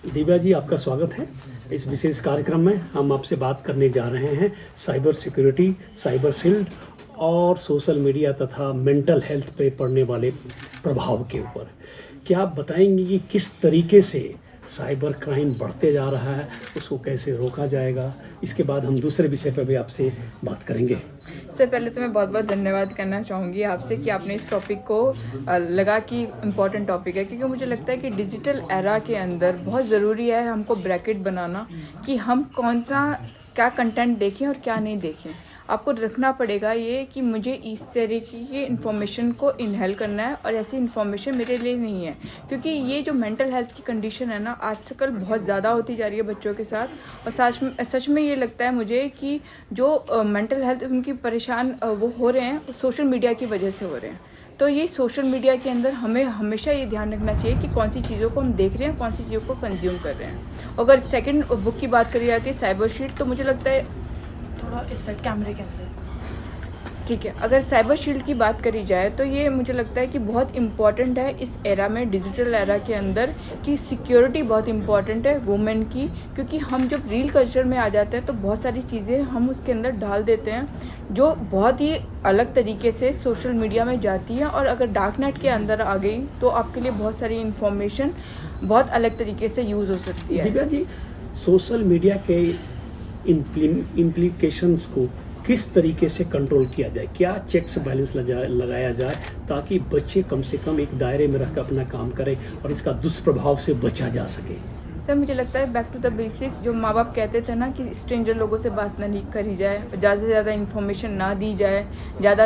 दिव्या जी, आपका स्वागत है। इस विशेष कार्यक्रम में हम आपसे बात करने जा रहे हैं साइबर सिक्योरिटी, साइबर शील्ड और सोशल मीडिया तथा मेंटल हेल्थ पे पड़ने वाले प्रभाव के ऊपर। क्या आप बताएंगे कि किस तरीके से साइबर क्राइम बढ़ते जा रहा है, उसको कैसे रोका जाएगा? इसके बाद हम दूसरे विषय पर भी आपसे बात करेंगे। सबसे पहले तो मैं बहुत बहुत धन्यवाद करना चाहूँगी आपसे कि आपने इस टॉपिक को लगा कि इम्पॉर्टेंट टॉपिक है, क्योंकि मुझे लगता है कि डिजिटल एरा के अंदर बहुत ज़रूरी है हमको ब्रैकेट बनाना कि हम कौन सा क्या कंटेंट देखें और क्या नहीं देखें। आपको रखना पड़ेगा ये कि मुझे इस तरीके की इन्फॉर्मेशन को इनहेल करना है और ऐसी इन्फॉर्मेशन मेरे लिए नहीं है, क्योंकि ये जो मेंटल हेल्थ की कंडीशन है ना आजकल बहुत ज़्यादा होती जा रही है बच्चों के साथ। और सच में ये लगता है मुझे कि जो मेंटल हेल्थ उनकी परेशान वो हो रहे हैं सोशल मीडिया की वजह से हो रहे हैं। तो ये सोशल मीडिया के अंदर हमें हमेशा ये ध्यान रखना चाहिए कि कौन सी चीज़ों को हम देख रहे हैं, कौन सी चीज़ों को कंज्यूम कर रहे हैं। अगर सेकंड बुक की बात करी जाती है साइबर शील्ड, तो मुझे लगता है थोड़ा इस कैमरे के अंदर ठीक है। अगर साइबर शील्ड की बात करी जाए तो ये मुझे लगता है कि बहुत इम्पॉर्टेंट है इस एरा में, डिजिटल एरा के अंदर, कि सिक्योरिटी बहुत इम्पॉर्टेंट है वुमेन की। क्योंकि हम जब रील कल्चर में आ जाते हैं तो बहुत सारी चीज़ें हम उसके अंदर डाल देते हैं जो बहुत ही अलग तरीके से सोशल मीडिया में जाती है, और अगर डार्क नेट के अंदर आ गई तो आपके लिए बहुत सारी इन्फॉर्मेशन बहुत अलग तरीके से यूज़ हो सकती है। दिव्या जी, सोशल मीडिया के इम्प्लीकेशंस को किस तरीके से कंट्रोल किया जाए? क्या चेक्स बैलेंस लगाया जाए ताकि बच्चे कम से कम एक दायरे में रहकर अपना काम करें और इसका दुष्प्रभाव से बचा जा सके? सर मुझे लगता है बैक टू द बेसिक, जो माँ बाप कहते थे ना कि स्ट्रेंजर लोगों से बात नहीं करी जाए, ज़्यादा से ज़्यादा इन्फॉर्मेशन ना दी जाए, ज़्यादा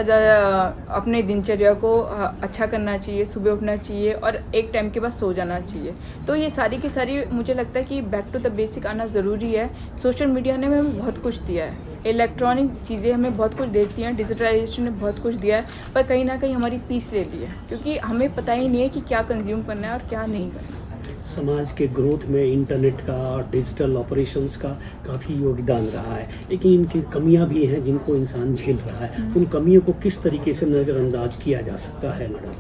अपने दिनचर्या को अच्छा करना चाहिए, सुबह उठना चाहिए और एक टाइम के बाद सो जाना चाहिए। तो ये सारी की सारी मुझे लगता है कि बैक टू द बेसिक आना ज़रूरी है। सोशल मीडिया ने हमें बहुत कुछ दिया है, इलेक्ट्रॉनिक चीज़ें हमें बहुत कुछ देती हैं, डिजिटलाइजेशन ने बहुत कुछ दिया है, पर कहीं ना कहीं हमारी पीस ले ली है, क्योंकि हमें पता ही नहीं है कि क्या कंज्यूम करना है और क्या नहीं करना। समाज के ग्रोथ में इंटरनेट का और डिजिटल ऑपरेशंस का काफ़ी योगदान रहा है, लेकिन इनकी कमियां भी हैं जिनको इंसान झेल रहा है। उन कमियों को किस तरीके से नज़रअंदाज किया जा सकता है मैडम?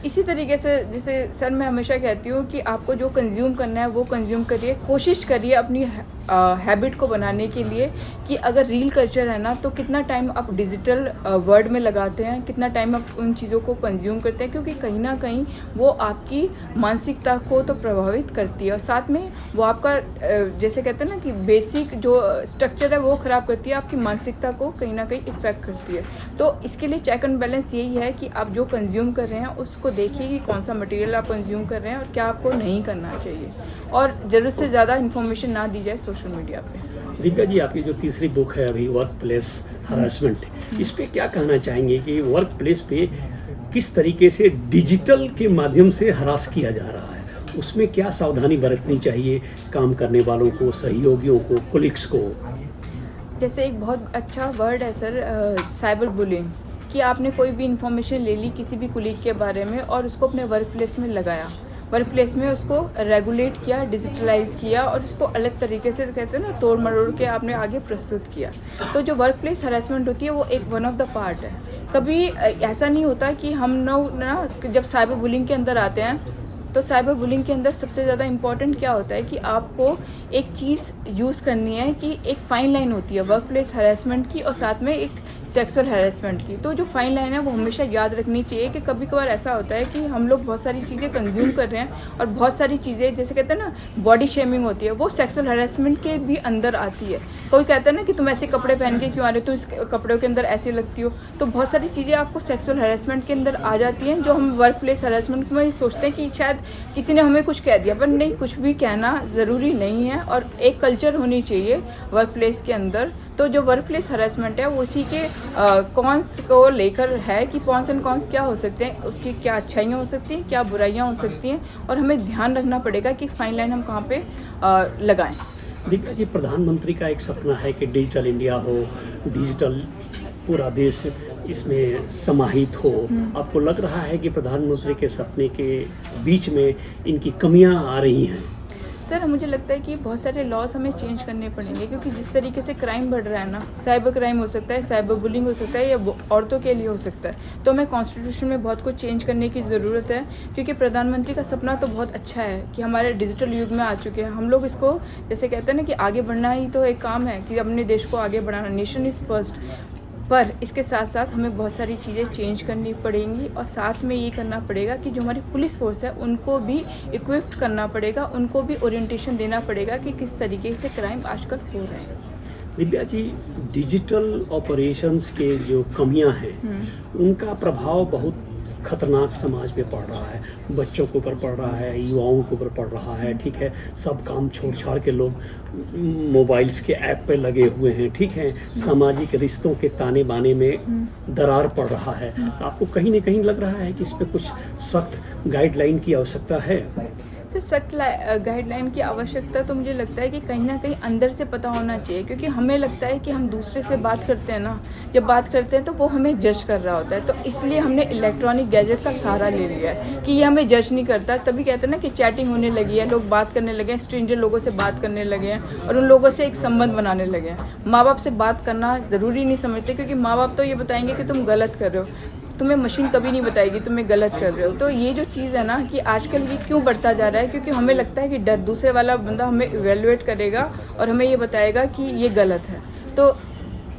इसी तरीके से जैसे सर मैं हमेशा कहती हूँ कि आपको जो कंज्यूम करना है वो कंज्यूम करिए, कोशिश करिए अपनी हैबिट को बनाने के लिए कि अगर रील कल्चर है ना तो कितना टाइम आप डिजिटल वर्ल्ड में लगाते हैं, कितना टाइम आप उन चीज़ों को कंज्यूम करते हैं, क्योंकि कहीं ना कहीं वो आपकी मानसिकता को तो प्रभावित करती है और साथ में वो आपका जैसे कहते हैं ना कि बेसिक जो स्ट्रक्चर है वो ख़राब करती है, आपकी मानसिकता को कहीं ना कहीं इफेक्ट करती है। तो इसके लिए चेक एंड बैलेंस यही है कि आप जो कंज्यूम कर रहे हैं उसको देखिए कि कौन सा मटेरियल आप कंज्यूम कर रहे हैं और क्या आपको नहीं करना चाहिए, और ज़रूरत से ज़्यादा इन्फॉर्मेशन ना दी जाए सोशल मीडिया पे। दिव्या जी, आपकी जो तीसरी बुक है अभी वर्क प्लेस हरासमेंट, इस पे क्या कहना चाहेंगे कि वर्क प्लेस पे किस तरीके से डिजिटल के माध्यम से हरास किया जा रहा है? उसमें क्या सावधानी बरतनी चाहिए काम करने वालों को, सहयोगियों को, कोलिग्स को? जैसे एक बहुत अच्छा वर्ड है सर साइबर बुलिंग, कि आपने कोई भी इंफॉर्मेशन ले ली किसी भी कुलीग के बारे में और उसको अपने वर्क प्लेस में लगाया, वर्क प्लेस में उसको रेगुलेट किया, डिजिटलाइज किया और उसको अलग तरीके से कहते हैं ना तोड़ मरोड़ के आपने आगे प्रस्तुत किया। तो जो वर्क प्लेस हरासमेंट होती है वो एक वन ऑफ द पार्ट है। कभी ऐसा नहीं होता कि हम ना जब साइबर बुलिंग के अंदर आते हैं तो साइबर बुलिंग के अंदर सबसे ज़्यादा इम्पॉर्टेंट क्या होता है कि आपको एक चीज़ यूज़ करनी है कि एक फ़ाइन लाइन होती है वर्क प्लेस हरासमेंट की और साथ में एक सेक्सुअल हैरेसमेंट की। तो जो फाइन लाइन है वो हमेशा याद रखनी चाहिए कि कभी कभार ऐसा होता है कि हम लोग बहुत सारी चीज़ें कंज्यूम कर रहे हैं और बहुत सारी चीज़ें जैसे कहते हैं ना बॉडी शेमिंग होती है, वो सेक्सुअल हैरेसमेंट के भी अंदर आती है। कोई कहता है ना कि तुम ऐसे कपड़े पहन के क्यों आ रहे हो, तो इस कपड़ों के अंदर ऐसे लगती हो। तो बहुत सारी चीज़ें आपको सेक्सुअल हैरेसमेंट के अंदर आ जाती हैं जो हम वर्क प्लेस हैरेसमेंट में सोचते हैं कि शायद किसी ने हमें कुछ कह दिया, पर नहीं, कुछ भी कहना ज़रूरी नहीं है और एक कल्चर होनी चाहिए वर्क प्लेस के अंदर। तो जो वर्क प्लेस हरासमेंट है वो उसी के कॉन्स को लेकर है कि कॉन्स एंड कॉन्स क्या हो सकते हैं, उसकी क्या अच्छाइयाँ हो सकती हैं, क्या बुराइयाँ हो सकती हैं, और हमें ध्यान रखना पड़ेगा कि फाइन लाइन हम कहाँ पे लगाएं। दिव्या जी, प्रधानमंत्री का एक सपना है कि डिजिटल इंडिया हो, डिजिटल पूरा देश इसमें समाहित हो। आपको लग रहा है कि प्रधानमंत्री के सपने के बीच में इनकी कमियां आ रही हैं? सर मुझे लगता है कि बहुत सारे लॉज हमें चेंज करने पड़ेंगे, क्योंकि जिस तरीके से क्राइम बढ़ रहा है ना, साइबर क्राइम हो सकता है, साइबर बुलिंग हो सकता है, या औरतों के लिए हो सकता है। तो हमें कॉन्स्टिट्यूशन में बहुत कुछ चेंज करने की ज़रूरत है, क्योंकि प्रधानमंत्री का सपना तो बहुत अच्छा है कि हमारे डिजिटल युग में आ चुके हैं हम लोग। इसको जैसे कहते हैं ना कि आगे बढ़ना ही तो एक काम है कि अपने देश को आगे बढ़ाना, नेशन इज़ फर्स्ट। पर इसके साथ साथ हमें बहुत सारी चीज़ें चेंज करनी पड़ेंगी, और साथ में ये करना पड़ेगा कि जो हमारी पुलिस फोर्स है उनको भी इक्विप्ड करना पड़ेगा, उनको भी ओरिएंटेशन देना पड़ेगा कि किस तरीके से क्राइम आजकल हो रहे हैं। दिव्या जी, डिजिटल ऑपरेशंस के जो कमियां हैं उनका प्रभाव बहुत खतरनाक समाज पे पड़ रहा है, बच्चों के ऊपर पड़ रहा है, युवाओं के ऊपर पड़ रहा है। ठीक है, सब काम छोड़ छाड़ के लोग मोबाइल्स के ऐप पे लगे हुए हैं। ठीक है, सामाजिक रिश्तों के ताने बाने में दरार पड़ रहा है। तो आपको कहीं ना कहीं लग रहा है कि इस पे कुछ सख्त गाइडलाइन की आवश्यकता है? से सख्त गाइडलाइन की आवश्यकता तो मुझे लगता है कि कहीं ना कहीं अंदर से पता होना चाहिए, क्योंकि हमें लगता है कि हम दूसरे से बात करते हैं ना, जब बात करते हैं तो वो हमें जज कर रहा होता है। तो इसलिए हमने इलेक्ट्रॉनिक गैजेट का सहारा ले लिया है कि ये हमें जज नहीं करता। तभी कहते हैं ना कि चैटिंग होने लगी है, लोग बात करने लगे हैं, स्ट्रेंजर लोगों से बात करने लगे हैं और उन लोगों से एक संबंध बनाने लगे हैं। माँ बाप से बात करना ज़रूरी नहीं समझते, क्योंकि माँ बाप तो ये बताएंगे कि तुम गलत कर रहे हो, तुम्हें मशीन कभी नहीं बताएगी तुम्हें गलत कर रहे हो। तो ये जो चीज़ है ना कि आजकल ये क्यों बढ़ता जा रहा है, क्योंकि हमें लगता है कि डर दूसरे वाला बंदा हमें इवेलुएट करेगा और हमें ये बताएगा कि ये गलत है, तो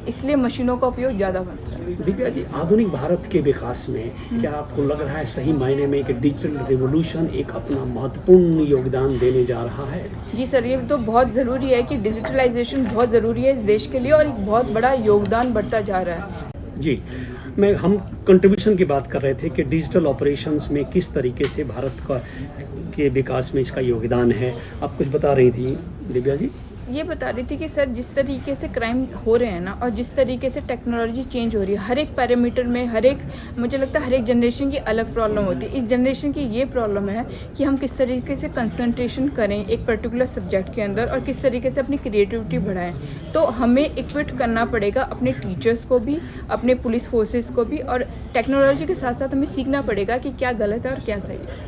इसलिए मशीनों का उपयोग ज़्यादा बढ़ता है। दिव्या जी, आधुनिक भारत के विकास में क्या आपको लग रहा है सही मायने में कि डिजिटल रिवॉल्यूशन एक अपना महत्वपूर्ण योगदान देने जा रहा है? जी सर, ये तो बहुत ज़रूरी है कि डिजिटलाइजेशन बहुत ज़रूरी है इस देश के लिए, और एक बहुत बड़ा योगदान बढ़ता जा रहा है। जी, हम कंट्रीब्यूशन की बात कर रहे थे कि डिजिटल ऑपरेशंस में किस तरीके से भारत का के विकास में इसका योगदान है। आप कुछ बता रही थी दिव्या जी। ये बता रही थी कि सर जिस तरीके से क्राइम हो रहे हैं ना, और जिस तरीके से टेक्नोलॉजी चेंज हो रही है, हर एक पैरामीटर में, हर एक, मुझे लगता है हर एक जनरेशन की अलग प्रॉब्लम होती है। इस जनरेशन की ये प्रॉब्लम है कि हम किस तरीके से कंसंट्रेशन करें एक पर्टिकुलर सब्जेक्ट के अंदर, और किस तरीके से अपनी क्रिएटिविटी बढ़ाएं। तो हमें इक्विप करना पड़ेगा अपने टीचर्स को भी, अपने पुलिस फोर्सेस को भी, और टेक्नोलॉजी के साथ साथ हमें सीखना पड़ेगा कि क्या गलत है और क्या सही है।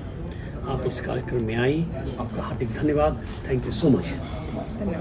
आप इस कार्यक्रम में आई, आपका हार्दिक धन्यवाद। Thank you so much. धन्यवाद।